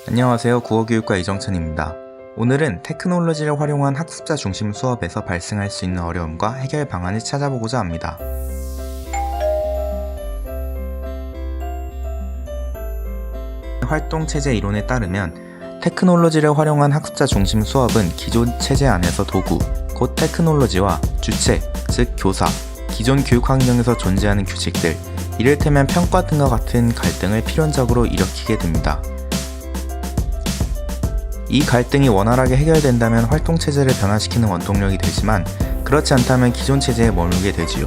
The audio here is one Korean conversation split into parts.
안녕하세요. 국어교육과 이정찬입니다. 오늘은 테크놀로지를 활용한 학습자 중심 수업에서 발생할 수 있는 어려움과 해결 방안을 찾아보고자 합니다. 활동체제 이론에 따르면 테크놀로지를 활용한 학습자 중심 수업은 기존 체제 안에서 도구, 곧 테크놀로지와 주체, 즉 교사, 기존 교육 환경에서 존재하는 규칙들, 이를테면 평가 등과 같은 갈등을 필연적으로 일으키게 됩니다. 이 갈등이 원활하게 해결된다면 활동체제를 변화시키는 원동력이 되지만 그렇지 않다면 기존 체제에 머물게 되지요.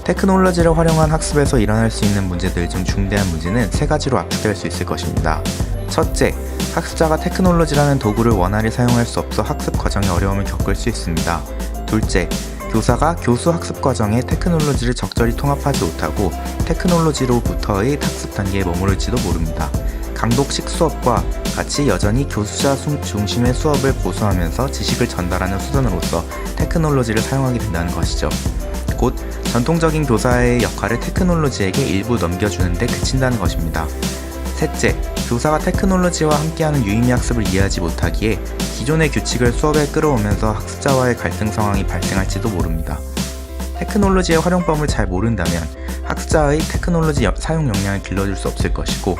테크놀로지를 활용한 학습에서 일어날 수 있는 문제들 중 중대한 문제는 세 가지로 압축될 수 있을 것입니다. 첫째, 학습자가 테크놀로지라는 도구를 원활히 사용할 수 없어 학습 과정에 어려움을 겪을 수 있습니다. 둘째, 교사가 교수 학습 과정에 테크놀로지를 적절히 통합하지 못하고 테크놀로지로부터의 학습 단계에 머무를지도 모릅니다. 강독식 수업과 같이 여전히 교수자 중심의 수업을 고수하면서 지식을 전달하는 수단으로서 테크놀로지를 사용하게 된다는 것이죠. 곧 전통적인 교사의 역할을 테크놀로지에게 일부 넘겨주는 데 그친다는 것입니다. 셋째, 교사가 테크놀로지와 함께하는 유의미 학습을 이해하지 못하기에 기존의 규칙을 수업에 끌어오면서 학습자와의 갈등 상황이 발생할지도 모릅니다. 테크놀로지의 활용법을 잘 모른다면 학습자의 테크놀로지 사용 역량을 길러줄 수 없을 것이고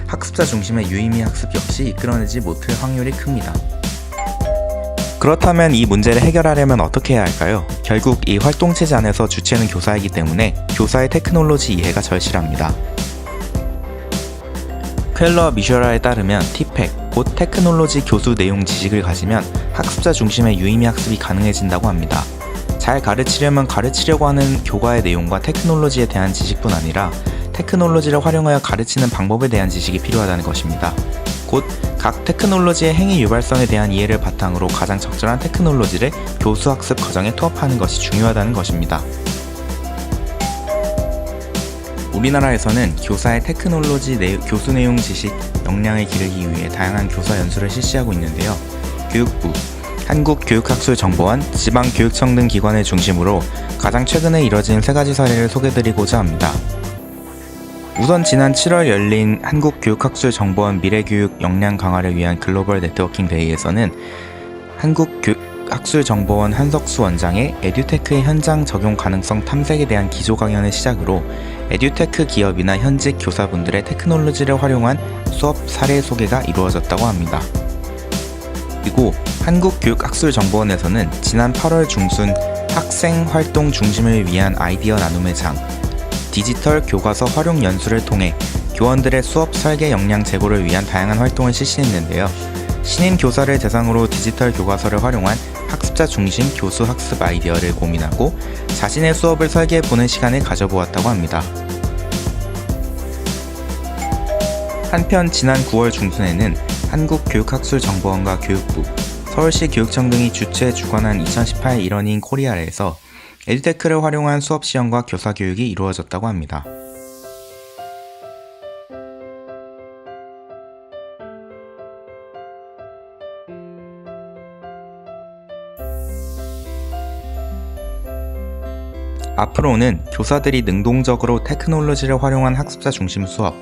학습자 중심의 유의미 학습 역시 이끌어내지 못할 확률이 큽니다. 그렇다면 이 문제를 해결하려면 어떻게 해야 할까요? 결국 이 활동체제 안에서 주체는 교사이기 때문에 교사의 테크놀로지 이해가 절실합니다. 퀘러 미슈라에 따르면 티팩, 곧 테크놀로지 교수 내용 지식을 가지면 학습자 중심의 유의미 학습이 가능해진다고 합니다. 잘 가르치려면 가르치려고 하는 교과의 내용과 테크놀로지에 대한 지식뿐 아니라 테크놀로지를 활용하여 가르치는 방법에 대한 지식이 필요하다는 것입니다. 곧 각 테크놀로지의 행위 유발성에 대한 이해를 바탕으로 가장 적절한 테크놀로지를 교수 학습 과정에 투합하는 것이 중요하다는 것입니다. 우리나라에서는 교사의 테크놀로지 교수 내용 지식 역량을 기르기 위해 다양한 교사 연수를 실시하고 있는데요. 교육부, 한국교육학술정보원, 지방교육청 등 기관을 중심으로 가장 최근에 이뤄진 세 가지 사례를 소개드리고자 합니다. 우선 지난 7월 열린 한국교육학술정보원 미래교육 역량 강화를 위한 글로벌 네트워킹 데이에서는 한국교육학술정보원 한석수 원장의 에듀테크의 현장 적용 가능성 탐색에 대한 기조 강연을 시작으로 에듀테크 기업이나 현직 교사분들의 테크놀로지를 활용한 수업 사례 소개가 이루어졌다고 합니다. 그리고 한국교육학술정보원에서는 지난 8월 중순 학생 활동 중심을 위한 아이디어 나눔의 장, 디지털 교과서 활용 연수를 통해 교원들의 수업 설계 역량 제고를 위한 다양한 활동을 실시했는데요. 신임 교사를 대상으로 디지털 교과서를 활용한 학습자 중심 교수 학습 아이디어를 고민하고 자신의 수업을 설계해보는 시간을 가져보았다고 합니다. 한편 지난 9월 중순에는 한국교육학술정보원과 교육부, 서울시 교육청 등이 주관한 2018 일러닝 코리아에서 에듀테크를 활용한 수업 시연과 교사 교육이 이루어졌다고 합니다. 앞으로는 교사들이 능동적으로 테크놀로지를 활용한 학습자 중심 수업,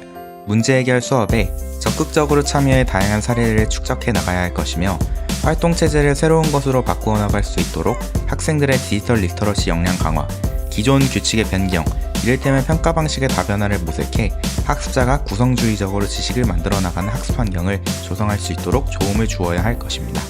문제 해결 수업에 적극적으로 참여해 다양한 사례를 축적해 나가야 할 것이며 활동체제를 새로운 것으로 바꾸어 나갈 수 있도록 학생들의 디지털 리터러시 역량 강화, 기존 규칙의 변경, 이를테면 평가 방식의 다변화를 모색해 학습자가 구성주의적으로 지식을 만들어 나가는 학습 환경을 조성할 수 있도록 도움을 주어야 할 것입니다.